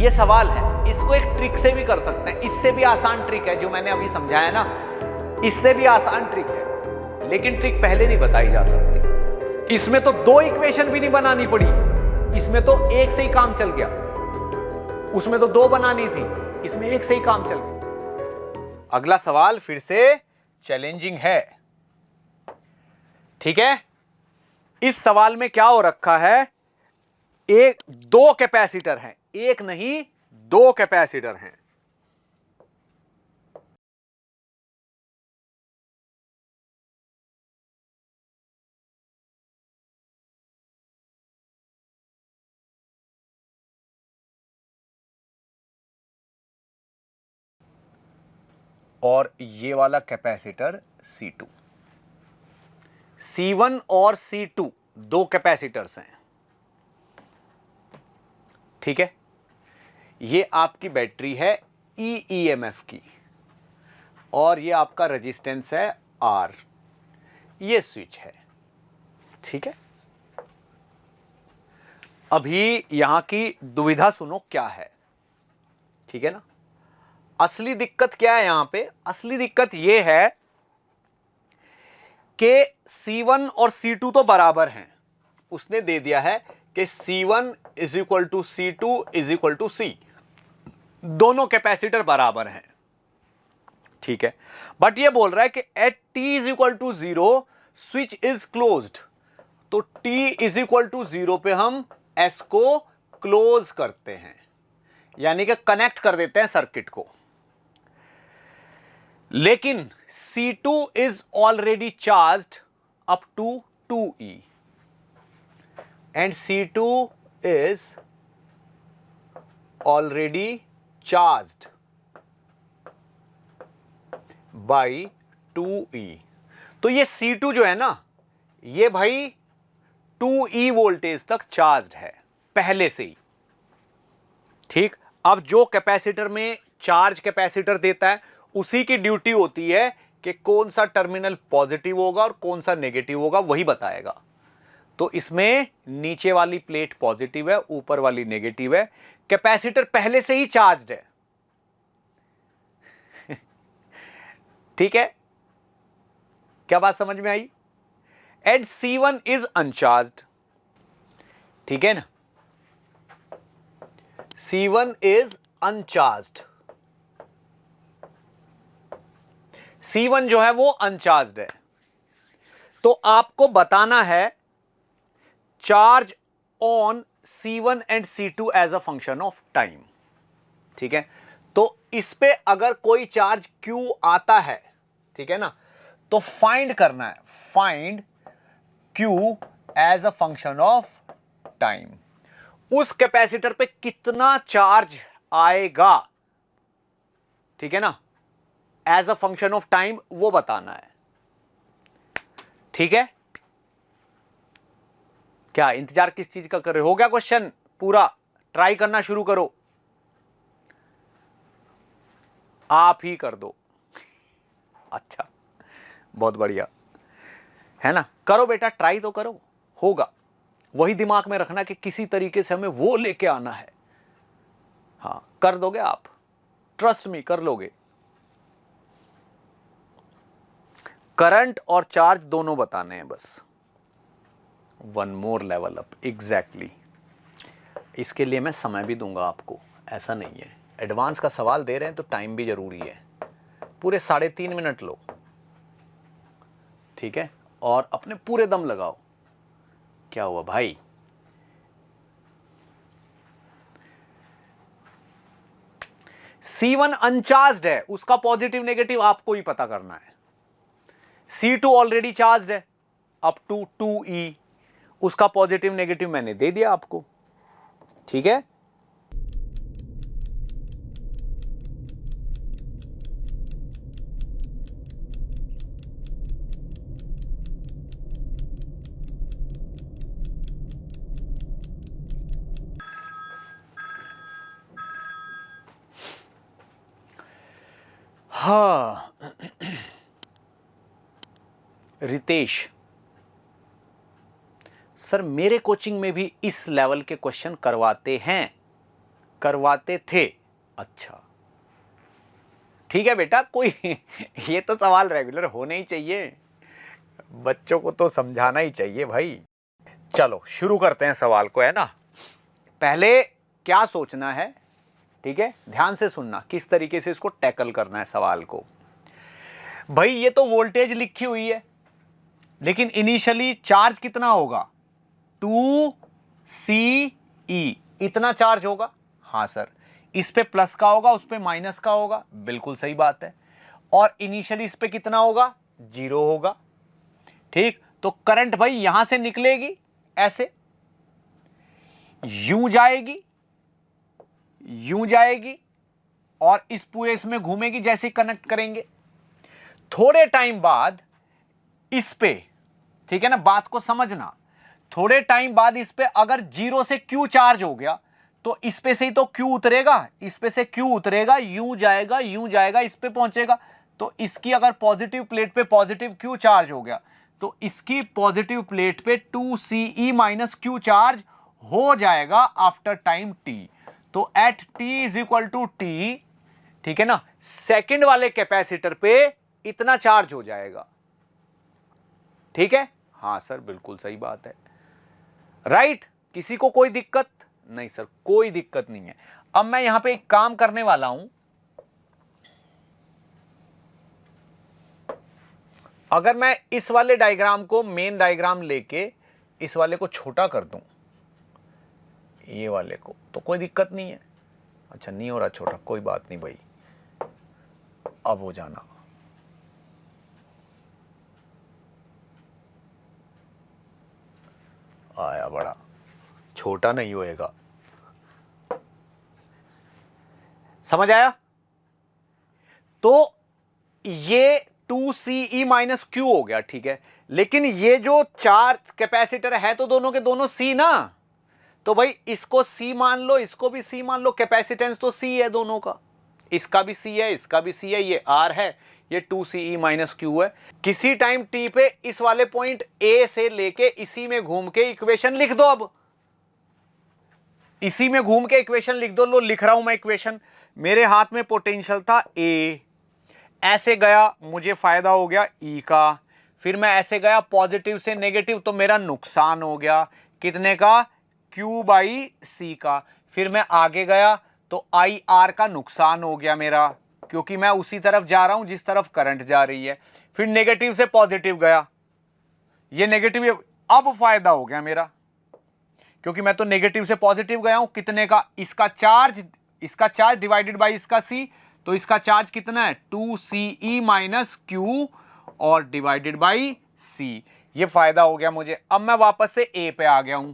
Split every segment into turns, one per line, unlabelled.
ये सवाल है। इसको एक ट्रिक से भी कर सकते हैं, इससे भी आसान ट्रिक है जो मैंने अभी समझाया ना, इससे भी आसान ट्रिक है, लेकिन ट्रिक पहले नहीं बताई जा सकती। इसमें तो 2 इक्वेशन भी नहीं बनानी पड़ी, इसमें तो एक से ही काम चल गया। उसमें तो 2 बनानी थी, इसमें एक से ही काम चल गया। अगला सवाल फिर से चैलेंजिंग है, ठीक है। इस सवाल में क्या हो रखा है, 2 कैपेसिटर हैं, एक नहीं 2 कैपेसिटर हैं। और ये वाला कैपेसिटर C2, C1 और C2 2 कैपेसिटर्स हैं, ठीक है। ये आपकी बैटरी है EMF की, और ये आपका रेजिस्टेंस है R, ये स्विच है, ठीक है। अभी यहां की दुविधा सुनो क्या है, ठीक है ना। असली दिक्कत क्या है यहां पे, असली दिक्कत ये है कि C1 और C2 तो बराबर हैं, उसने दे दिया है कि C1 = C2 = C, दोनों कैपेसिटर बराबर हैं, ठीक है। बट ये बोल रहा है कि at t = 0 switch is closed, तो t = 0 पे हम S को क्लोज करते हैं, यानी कि कनेक्ट कर देते हैं सर्किट को। लेकिन C2 is already charged up to 2E and C2 is already charged by 2E। तो ये C2 जो है ना, ये भाई 2E वोल्टेज तक चार्ज्ड है पहले से ही, ठीक। अब जो कैपेसिटर में चार्ज कैपेसिटर देता है, उसी की ड्यूटी होती है कि कौन सा टर्मिनल पॉजिटिव होगा और कौन सा नेगेटिव होगा, वही बताएगा। तो इसमें नीचे वाली प्लेट पॉजिटिव है, ऊपर वाली नेगेटिव है, कैपेसिटर पहले से ही चार्ज्ड है, ठीक है। क्या बात समझ में आई। एंड C1 इज अनचार्ज्ड, ठीक है ना, C1 इज अनचार्ज्ड, C1 जो है वो अनचार्ज्ड है। तो आपको बताना है charge on C1 and C2 as a function of time, ठीक है। तो इस पे अगर कोई चार्ज Q आता है, ठीक है ना, तो फाइंड करना है, find Q as a function of time. उस कैपेसिटर पे कितना चार्ज आएगा, ठीक है ना, as a function of time, वो बताना है, ठीक है। क्या इंतजार किस चीज का कर रहे हो गया क्वेश्चन पूरा, ट्राई करना शुरू करो, आप ही कर दो। अच्छा, बहुत बढ़िया है ना, करो बेटा, ट्राई तो करो, होगा। वही दिमाग में रखना कि किसी तरीके से हमें वो लेके आना है। हाँ, कर दोगे आप, ट्रस्ट मी, कर लोगे। करंट और चार्ज दोनों बताने हैं बस। One more level up, exactly. इसके लिए मैं समय भी दूंगा आपको, ऐसा नहीं है। एडवांस का सवाल दे रहे हैं तो टाइम भी जरूरी है। पूरे 3.5 मिनट लो, ठीक है, और अपने पूरे दम लगाओ। क्या हुआ भाई, C1 अनचार्ज्ड है, उसका पॉजिटिव नेगेटिव आपको ही पता करना है। C2 ऑलरेडी चार्ज्ड है अप टू 2E, उसका पॉजिटिव नेगेटिव मैंने दे दिया आपको, ठीक है। हाँ रितेश सर, मेरे कोचिंग में भी इस लेवल के क्वेश्चन करवाते हैं। करवाते थे। अच्छा ठीक है बेटा, कोई ये तो सवाल रेगुलर होने ही चाहिए, बच्चों को तो समझाना ही चाहिए भाई। चलो शुरू करते हैं सवाल को, है ना। पहले क्या सोचना है, ठीक है, ध्यान से सुनना किस तरीके से इसको टैकल करना है सवाल को। भाई ये तो वोल्टेज लिखी हुई है, लेकिन इनिशियली चार्ज कितना होगा, 2CE, इतना चार्ज होगा। हाँ सर, इस पे प्लस का होगा, उस पे माइनस का होगा, बिल्कुल सही बात है। और इनिशियली इस पे कितना होगा, 0 होगा। ठीक, तो करंट भाई यहां से निकलेगी, ऐसे यूं जाएगी, यूं जाएगी, और इस पूरे इसमें घूमेगी जैसे कनेक्ट करेंगे। थोड़े टाइम बाद इस पे, ठीक है ना, बात को समझना, थोड़े टाइम बाद इस पे अगर 0 से Q चार्ज हो गया तो इस पे से ही तो Q उतरेगा, इस पे से Q उतरेगा, यूं जाएगा, यूं जाएगा, इस पे पहुंचेगा। तो इसकी अगर पॉजिटिव प्लेट पे पॉजिटिव Q चार्ज हो गया तो इसकी पॉजिटिव प्लेट पे 2CE माइनस Q चार्ज हो जाएगा आफ्टर टाइम t। तो at t is equal to t, ठीक है ना, सेकंड वाले कैपेसिटर पे इतना चार्ज हो जाएगा। ठीक है, हाँ सर बिल्कुल सही बात है, राइट। किसी को कोई दिक्कत नहीं सर, कोई दिक्कत नहीं है। अब मैं यहां पे एक काम करने वाला हूं, अगर मैं इस वाले डायग्राम को मेन डायग्राम लेके इस वाले को छोटा कर दूं, ये वाले को, तो कोई दिक्कत नहीं है। अच्छा नहीं हो रहा छोटा, कोई बात नहीं भाई, अब हो जाना। आया बड़ा, छोटा नहीं होएगा, समझ आया। तो ये 2CE माइनस Q हो गया, ठीक है, लेकिन ये जो चार्ज कैपेसिटर है तो दोनों के दोनों C ना, तो भाई इसको C मान लो, इसको भी C मान लो, कैपेसिटेंस तो C है दोनों का, इसका भी C है, इसका भी C है, ये R है, ये 2CE माइनस Q है। किसी टाइम t पे इस वाले पॉइंट A से लेके इसी में घूम के इक्वेशन लिख दो। अब इसी में घूम के इक्वेशन लिख दो। लो लिख रहा हूं मैं इक्वेशन, मेरे हाथ में पोटेंशियल था A, ऐसे गया, मुझे फायदा हो गया E का, फिर मैं ऐसे गया पॉजिटिव से नेगेटिव, तो मेरा नुकसान हो गया कितने का, Q बाई C का। फिर मैं आगे गया तो IR का नुकसान हो गया मेरा, क्योंकि मैं उसी तरफ जा रहा हूं जिस तरफ करंट जा रही है। फिर नेगेटिव से पॉजिटिव गया, ये नेगेटिव, अब फायदा हो गया मेरा, क्योंकि मैं तो नेगेटिव से पॉजिटिव गया हूं, कितने का, इसका चार्ज डिवाइडेड बाई इसका C, तो इसका चार्ज कितना है, 2CE माइनस Q और डिवाइडेड बाई C, ये फायदा हो गया मुझे। अब मैं वापस से A पे आ गया हूं,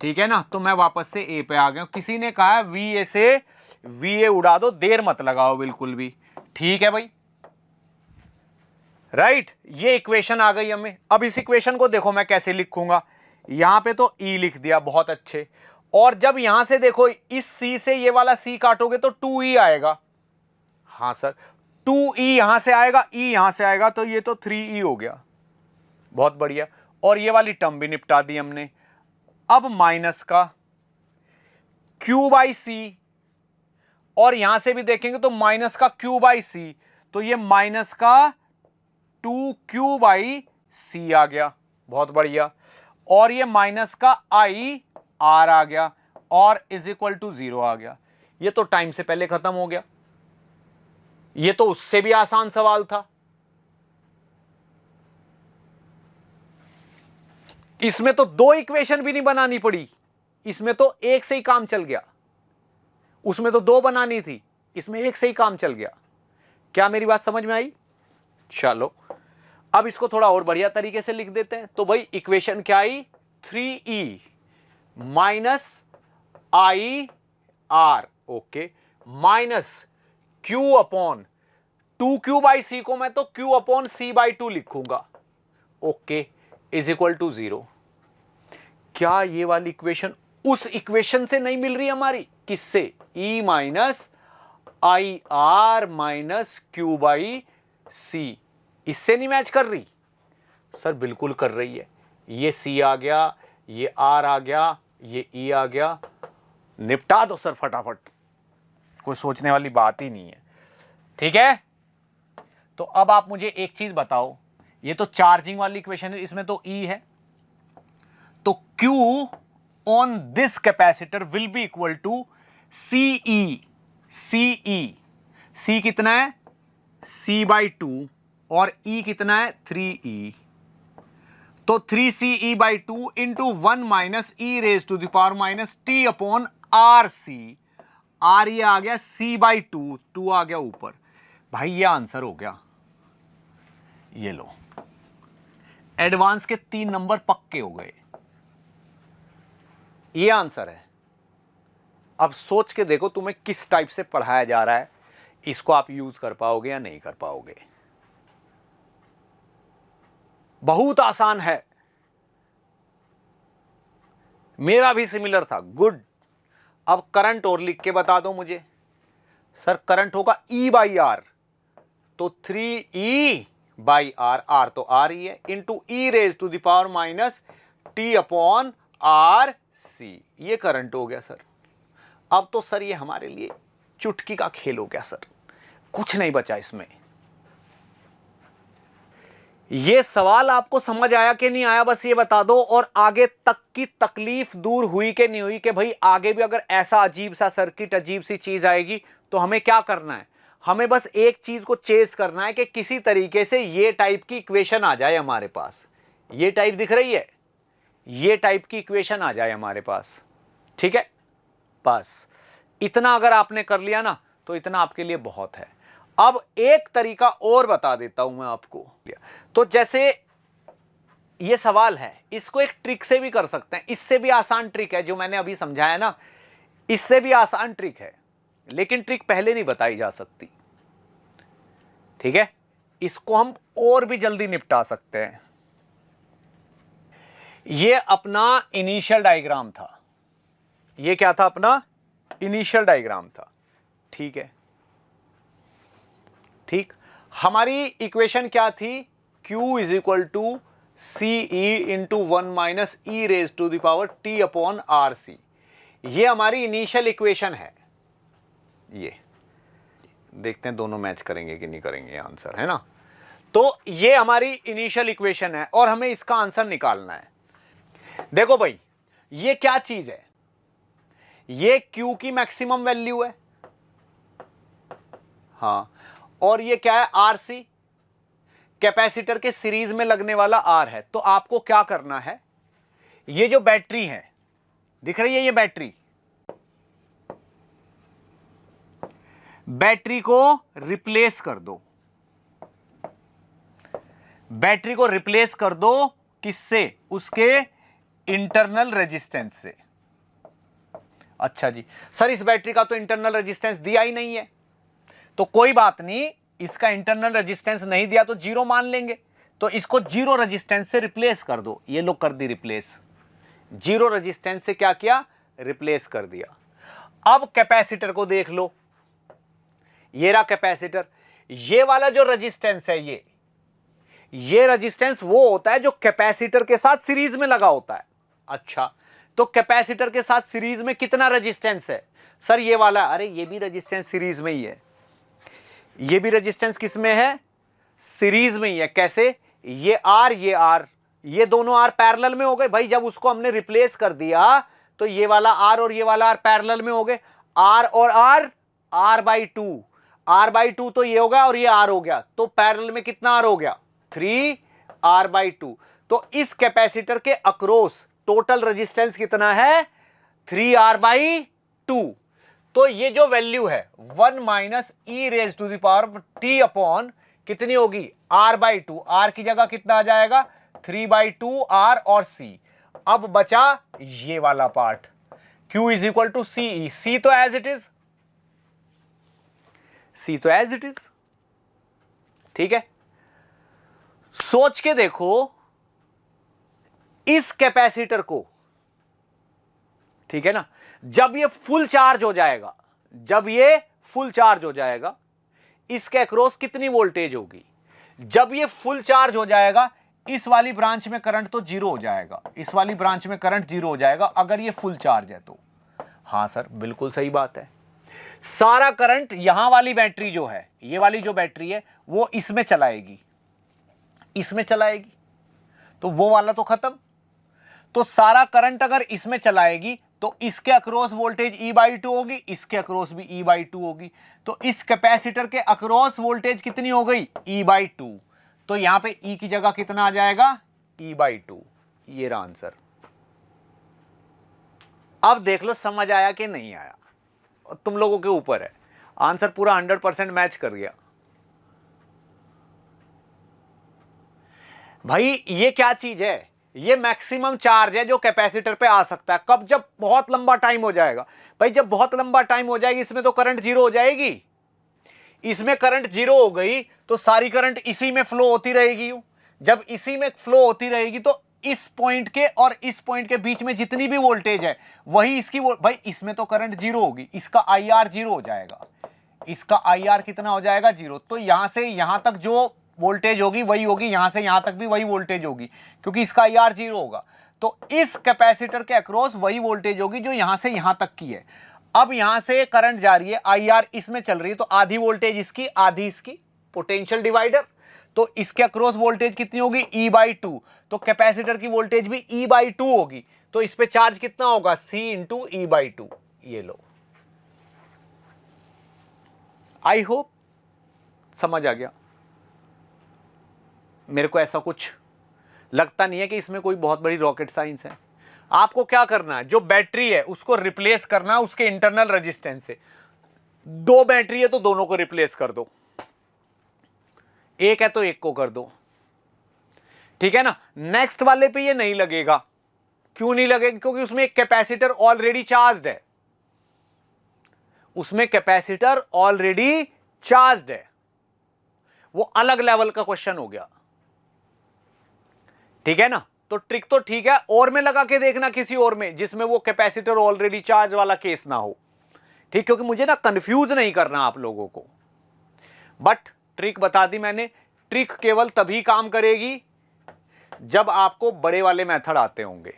ठीक है ना, तो मैं वापस से A पे आ गया हूं। किसी ने कहा VA से VA उड़ा दो, देर मत लगाओ बिल्कुल भी, ठीक है भाई, राइट। ये इक्वेशन आ गई हमें। अब इस इक्वेशन को देखो मैं कैसे लिखूंगा, यहां पे तो E लिख दिया, बहुत अच्छे। और जब यहां से देखो इस C से ये वाला C काटोगे तो 2E आएगा। हाँ सर, 2E यहां से आएगा, E यहां से आएगा, तो ये तो 3E हो गया, बहुत बढ़िया। और ये वाली टर्म भी निपटा दी हमने। अब माइनस का Q बाई C, और यहां से भी देखेंगे तो माइनस का Q बाई C, तो ये माइनस का 2Q बाई C आ गया, बहुत बढ़िया। और ये माइनस का IR आ गया, और इज इक्वल टू 0 आ गया। ये तो टाइम से पहले खत्म हो गया, ये तो उससे भी आसान सवाल था। इसमें तो 2 इक्वेशन भी नहीं बनानी पड़ी, इसमें तो एक से ही काम चल गया। उसमें तो 2 बनानी थी, इसमें एक से ही काम चल गया। क्या मेरी बात समझ में आई? चलो अब इसको थोड़ा और बढ़िया तरीके से लिख देते हैं। तो भाई इक्वेशन क्या आई, 3E minus IR, okay, minus Q upon 2Q by C को मैं तो Q अपॉन C बाई 2 लिखूंगा, ओके, इज इक्वल टू 0। क्या ये वाली इक्वेशन उस इक्वेशन से नहीं मिल रही हमारी, किससे, E minus IR minus Q by C, इससे नहीं मैच कर रही? सर बिल्कुल कर रही है। ये C आ गया, ये R आ गया, ये E आ गया, निपटा दो सर फटाफट, कोई सोचने वाली बात ही नहीं है, ठीक है। तो अब आप मुझे एक चीज बताओ, ये तो चार्जिंग वाली इक्वेशन है, इसमें तो E है, तो Q on this capacitor will be equal to CE। C कितना है, C/2 और E कितना है 3E, तो 3CE/2 into 1 minus E raise to the power minus T upon RC। R ये आ गया C/2, 2 आ गया ऊपर। भाई ये आंसर हो गया, ये लो, एडवांस के 3 नंबर पक्के हो गए, ये आंसर है। अब सोच के देखो तुम्हें किस टाइप से पढ़ाया जा रहा है, इसको आप यूज कर पाओगे या नहीं कर पाओगे। बहुत आसान है, मेरा भी सिमिलर था, गुड। अब करंट और लिख के बता दो मुझे। सर करंट होगा E/R, तो 3E/R, R तो R ही है, into E raise to the power minus T upon RC, ये करंट हो गया सर। अब तो सर ये हमारे लिए चुटकी का खेल हो गया सर, कुछ नहीं बचा इसमें। ये सवाल आपको समझ आया कि नहीं आया, बस ये बता दो, और आगे तक की तकलीफ दूर हुई कि नहीं हुई, कि भाई आगे भी अगर ऐसा अजीब सा सर्किट, अजीब सी चीज आएगी तो हमें क्या करना है, हमें बस एक चीज को चेस करना है कि किसी तरीके से ये टाइप की इक्वेशन आ जाए हमारे पास। ये टाइप दिख रही है, ये टाइप की इक्वेशन आ जाए हमारे पास, ठीक है। बस इतना अगर आपने कर लिया ना, तो इतना आपके लिए बहुत है। अब एक तरीका और बता देता हूं मैं आपको। तो जैसे ये सवाल है, इसको एक ट्रिक से भी कर सकते हैं, इससे भी आसान ट्रिक है जो मैंने अभी समझाया ना, इससे भी आसान ट्रिक है, लेकिन ट्रिक पहले नहीं बताई जा सकती, ठीक है। इसको हम और भी जल्दी निपटा सकते हैं। ये अपना इनिशियल डायग्राम था, ये क्या था, अपना इनिशियल डायग्राम था, ठीक है। ठीक, हमारी इक्वेशन क्या थी, Q is equal to CE into 1 minus E raise to the power T upon RC। ये हमारी इनिशियल इक्वेशन है। ये देखते हैं दोनों मैच करेंगे कि नहीं करेंगे, आंसर है ना। तो ये हमारी इनिशियल इक्वेशन है और हमें इसका आंसर निकालना है। देखो भाई, ये क्या चीज है, ये Q की मैक्सिमम वैल्यू है, हाँ, और ये क्या है, RC, कैपेसिटर के सीरीज में लगने वाला R है। तो आपको क्या करना है, ये जो बैटरी है दिख रही है, ये बैटरी को रिप्लेस कर दो, बैटरी को रिप्लेस कर दो किससे, उसके इंटरनल रेजिस्टेंस से। अच्छा जी, सर इस बैटरी का तो इंटरनल रेजिस्टेंस दिया ही नहीं है, तो कोई बात नहीं, इसका इंटरनल रेजिस्टेंस नहीं दिया तो जीरो मान लेंगे, तो इसको जीरो रेजिस्टेंस से रिप्लेस कर दो। ये लो कर दी रिप्लेस, जीरो रेजिस्टेंस से क्या किया, रिप्लेस कर दिया। अब कैपेसिटर को देख लो, ये रहा कैपेसिटर, ये वाला जो रेजिस्टेंस है, ये रेजिस्टेंस वो होता है जो कैपेसिटर के साथ सीरीज में लगा होता है। अच्छा, तो कैपेसिटर के साथ सीरीज में कितना रेजिस्टेंस है, सर ये वाला, अरे ये भी रेजिस्टेंस सीरीज में ही है, ये भी रेजिस्टेंस किस में है, सीरीज में ही है। कैसे, ये R, ये दोनों R पैरेलल में हो गए भाई, जब उसको हमने रिप्लेस कर दिया तो ये वाला R और ये वाला R पैरेलल में हो गए, R और R, R/2 तो ये हो गया और ये R हो गया, तो पैरेलल में कितना R हो गया, 3R/2। तो इस कैपेसिटर के अक्रॉस टोटल रेजिस्टेंस कितना है, 3R/2। तो ये जो वैल्यू है 1 minus E raise to the power T upon कितनी होगी, R/2, R की जगह कितना आ जाएगा, 3/2 R और C। अब बचा ये वाला part, Q is equal to CE, C तो एज इट इज, ठीक है। सोच के देखो, इस कैपेसिटर को, ठीक है ना, जब ये फुल चार्ज हो जाएगा, इसके अक्रॉस कितनी वोल्टेज होगी, जब ये फुल चार्ज हो जाएगा, इस वाली ब्रांच में करंट तो जीरो हो जाएगा, इस वाली ब्रांच में करंट जीरो हो जाएगा अगर ये फुल चार्ज है तो। हाँ सर बिल्कुल सही बात है। सारा करंट यहां वाली बैटरी जो है, ये वाली जो बैटरी है वो इसमें चलाएगी, इसमें चलाएगी, तो वो वाला तो खत्म। तो सारा करंट अगर इसमें चलाएगी तो इसके अक्रॉस वोल्टेज E/2 होगी, इसके अक्रॉस भी E/2 होगी। तो इस कैपेसिटर के अक्रॉस वोल्टेज कितनी हो गई? E/2। तो यहां पे E की जगह कितना आ जाएगा? E/2। ये रहा आंसर। अब देख लो समझ आया कि नहीं आया, तुम लोगों के ऊपर है। आंसर पूरा 100% मैच कर गया। भाई ये क्या चीज है? ये मैक्सिमम चार्ज है जो कैपेसिटर पे आ सकता है। कब? जब बहुत लंबा टाइम हो जाएगा। भाई जब बहुत लंबा टाइम हो जाएगी इसमें तो करंट जीरो हो जाएगी। इसमें करंट जीरो हो गई तो सारी करंट इसी में फ्लो होती रहेगी। जब इसी में फ्लो होती रहेगी तो इस पॉइंट के और इस पॉइंट के बीच में जितनी भी वोल्टेज है वही इसकी भाई इसमें तो करंट जीरो होगी, इसका IR जीरो हो जाएगा, इसका IR कितना हो जाएगा? जीरो। तो यहां से यहां तक जो वोल्टेज होगी वही होगी, यहां से यहां तक भी वही वोल्टेज होगी, क्योंकि इसका IR जीरो होगा। तो इस कैपेसिटर के अक्रॉस वही वोल्टेज होगी जो यहां से यहां तक की है। अब यहां से करंट जा रही है, IR इसमें चल रही है, तो आधी वोल्टेज इसकी आधी इसकी, पोटेंशियल डिवाइडर। तो इसके अक्रॉस वोल्टेज कितनी होगी? E/2। तो कैपेसिटर की वोल्टेज भी E/2 होगी। तो इस पे चार्ज कितना होगा? C × E/2। ये लो, आई होप समझ आ गया। मेरे को ऐसा कुछ लगता नहीं है कि इसमें कोई बहुत बड़ी रॉकेट साइंस है। आपको क्या करना है, जो बैटरी है उसको रिप्लेस करना है उसके इंटरनल रेजिस्टेंस से। दो बैटरी है तो दोनों को रिप्लेस कर दो, एक है तो एक को कर दो, ठीक है ना। नेक्स्ट वाले पे ये नहीं लगेगा। क्यों नहीं लगेगा? क्योंकि उसमें एक कैपेसिटर ऑलरेडी चार्ज्ड है, उसमें कैपेसिटर ऑलरेडी चार्ज्ड है। वो अलग लेवल का क्वेश्चन हो गया, ठीक है ना। तो ट्रिक तो ठीक है, और में लगा के देखना किसी और में जिसमें वो कैपेसिटर ऑलरेडी चार्ज वाला केस ना हो, ठीक, क्योंकि मुझे ना कंफ्यूज नहीं करना आप लोगों को। बट ट्रिक बता दी मैंने। ट्रिक केवल तभी काम करेगी जब आपको बड़े वाले मेथड आते होंगे।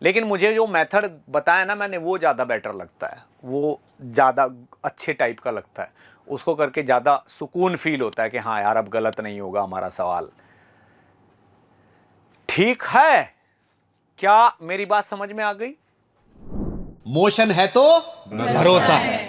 लेकिन मुझे जो मेथड बताया ना मैंने वो ज़्यादा बेटर लगता है, वो ज़्यादा अच्छे टाइप का लगता है। उसको करके ज़्यादा सुकून फील होता है कि हाँ यार अब गलत नहीं होगा हमारा सवाल। ठीक है, क्या मेरी बात समझ में आ गई?
मोशन है तो भरोसा है।